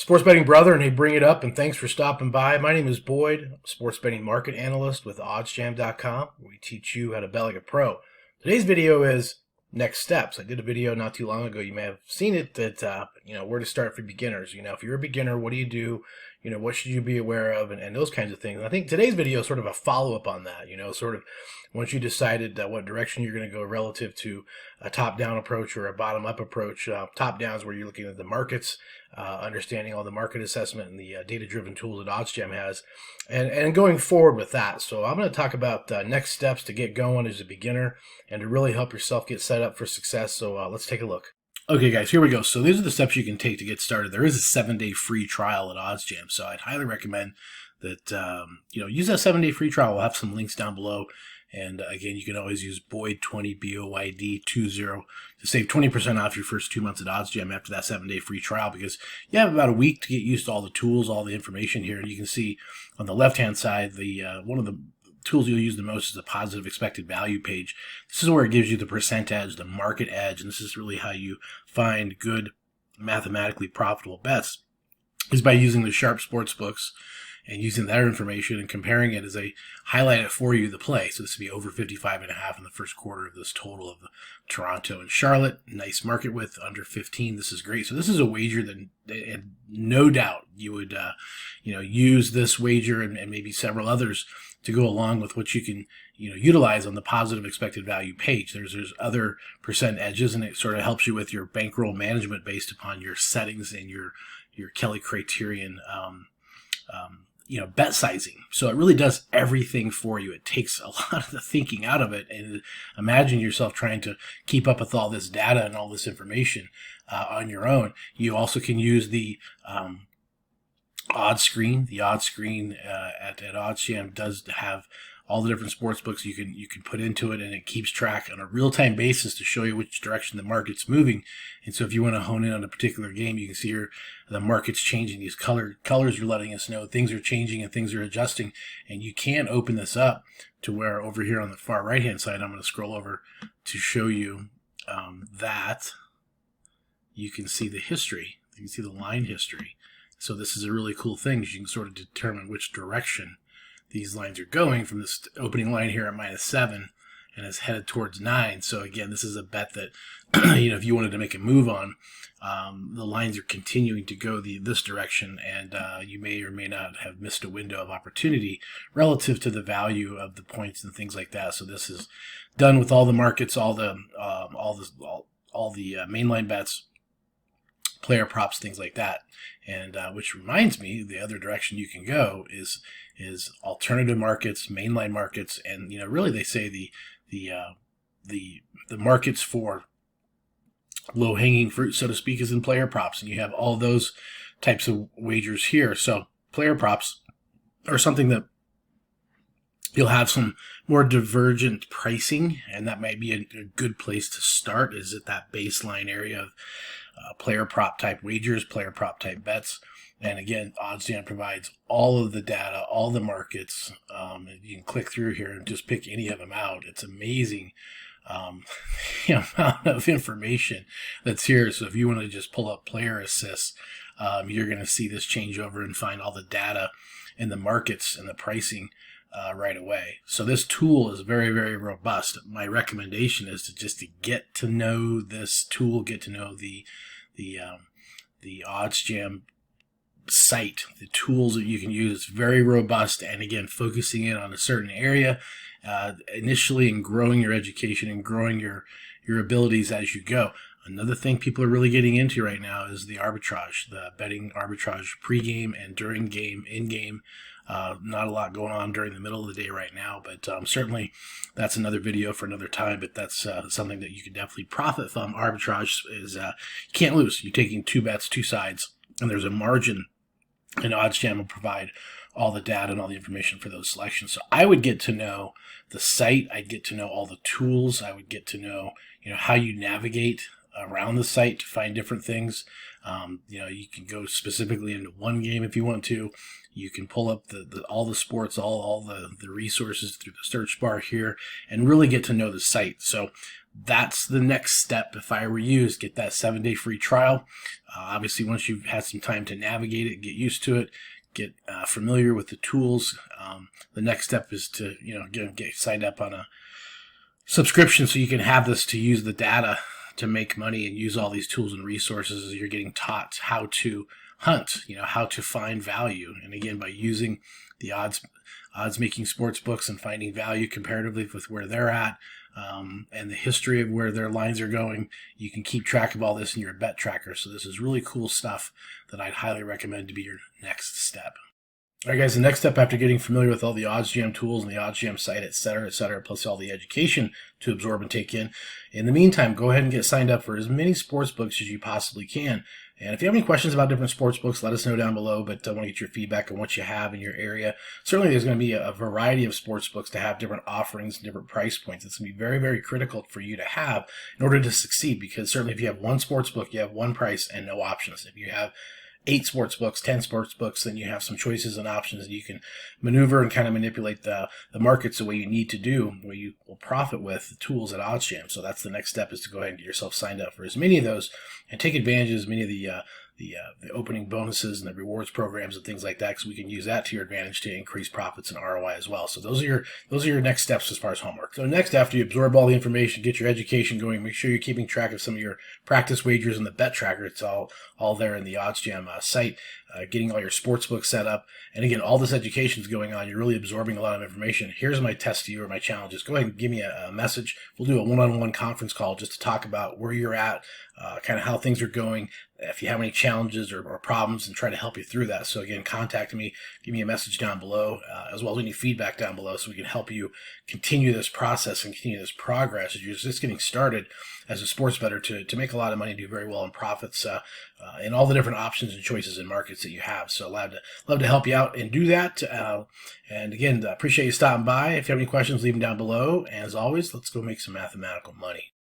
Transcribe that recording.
Sports betting brother, and hey, bring it up, and thanks for stopping by. My name is Boyd, I'm a sports betting market analyst with OddsJam.com, where we teach you how to bet like a pro. Today's video is next steps. I did a video not too long ago. You may have seen it that, where to start for beginners. If you're a beginner, what do you do? What should you be aware of, and those kinds of things. And I think today's video is sort of a follow-up on that, sort of once you decided what direction you're going to go relative to a top-down approach or a bottom-up approach. Top-down is where you're looking at the markets, understanding all the market assessment and the data-driven tools that OddsJam has, and going forward with that. So I'm going to talk about next steps to get going as a beginner and to really help yourself get set up for success. So let's take a look. Okay, guys, here we go. So these are the steps you can take to get started. There is a 7-day free trial at OddsJam, so I'd highly recommend that use that 7-day free trial. We'll have some links down below. And again, you can always use Boyd20, BOYD20 to save 20% off your first 2 months at OddsJam after that 7-day free trial, because you have about a week to get used to all the tools, all the information here. And you can see on the left-hand side, one of the tools you'll use the most is the positive expected value page. This is where it gives you the percent edge, the market edge, and this is really how you find good mathematically profitable bets, is by using the sharp sports books and using their information and comparing it as they highlight it for you, the play. So this would be over 55.5 in the first quarter of this total of the Toronto and Charlotte. Nice market width, under 15. This is great. So this is a wager that, and no doubt you would, use this wager and maybe several others to go along with what you can, utilize on the positive expected value page. There's other percent edges, and it sort of helps you with your bankroll management based upon your settings and your Kelly criterion, bet sizing. So it really does everything for you. It takes a lot of the thinking out of it. And imagine yourself trying to keep up with all this data and all this information on your own. You also can use the odds screen. The odds screen at OddsJam does have all the different sports books you can put into it, and it keeps track on a real-time basis to show you which direction the market's moving. And so if you want to hone in on a particular game, you can see here the market's changing. These colors are letting us know things are changing and things are adjusting. And you can open this up to where over here on the far right-hand side, I'm going to scroll over to show you that you can see the history. You can see the line history. So this is a really cool thing. You can sort of determine which direction these lines are going from this opening line here at -7 and is headed towards 9. So again, this is a bet that, if you wanted to make a move on, the lines are continuing to go this direction, and you may or may not have missed a window of opportunity relative to the value of the points and things like that. So this is done with all the markets, all the mainline bets, player props, things like that. And which reminds me, the other direction you can go is alternative markets, mainline markets, and really they say the markets for low-hanging fruit, so to speak, is in player props, and you have all those types of wagers here. So player props are something that you'll have some more divergent pricing, and that might be a good place to start, is at that baseline area of player prop type wagers, player prop type bets. And again, OddsJam provides all of the data, all the markets. You can click through here and just pick any of them out. It's amazing the amount of information that's here. So if you want to just pull up player assists, you're going to see this change over and find all the data in the markets and the pricing right away. So this tool is very, very robust. My recommendation is to get to know this tool, get to know the OddsJam site, the tools that you can use. It's very robust, and again, focusing in on a certain area initially, and growing your education and growing your abilities as you go. Another thing people are really getting into right now is the arbitrage, the betting arbitrage pregame and during game, in-game. Not a lot going on during the middle of the day right now, but certainly that's another video for another time. But that's something that you can definitely profit from. Arbitrage is you can't lose. You're taking two bets, two sides, and there's a margin, and OddsJam will provide all the data and all the information for those selections. So I would get to know the site. I'd get to know all the tools. I would get to know, how you navigate around the site to find different things. You can go specifically into one game if you want to. You can pull up all the sports, all the resources through the search bar here, and really get to know the site. So that's the next step. If I were you, is get that 7-day free trial. Obviously, once you've had some time to navigate it, get used to it, get familiar with the tools. The next step is to get signed up on a subscription so you can have this to use the data to make money and use all these tools and resources as you're getting taught how to hunt, how to find value. And again, by using the odds making sports books and finding value comparatively with where they're at, and the history of where their lines are going, you can keep track of all this in your bet tracker. So this is really cool stuff that I'd highly recommend to be your next step. All right, guys, the next step after getting familiar with all the OddsJam tools and the OddsJam site, et cetera, plus all the education to absorb and take in the meantime, go ahead and get signed up for as many sports books as you possibly can. And if you have any questions about different sports books, let us know down below, but I want to get your feedback on what you have in your area. Certainly there's going to be a variety of sports books to have different offerings and different price points. It's going to be very, very critical for you to have in order to succeed, because certainly if you have one sports book, you have one price and no options. If you have 8 sports books, 10 sports books, then you have some choices and options, and you can maneuver and kind of manipulate the markets the way you need to do, where you will profit with the tools at OddsJam. So that's the next step, is to go ahead and get yourself signed up for as many of those and take advantage of as many of the opening bonuses and the rewards programs and things like that, because we can use that to your advantage to increase profits and ROI as well. So those are your next steps as far as homework. So next, after you absorb all the information, get your education going, make sure you're keeping track of some of your practice wagers in the bet tracker. It's all there in the OddsJam site. Getting all your sports books set up, and again, all this education is going on. You're really absorbing a lot of information. Here's my test to you, or my challenges. Go ahead and give me a message. We'll do a one-on-one conference call just to talk about where you're at, kind of how things are going, if you have any challenges or problems, and try to help you through that. So again, contact me, give me a message down below, as well as any feedback down below, so we can help you continue this process and continue this progress as you're just getting started as a sports bettor to make a lot of money, do very well in profits, in all the different options and choices and markets that you have. So love to help you out and do that. And again, appreciate you stopping by. If you have any questions, leave them down below. And as always, let's go make some mathematical money.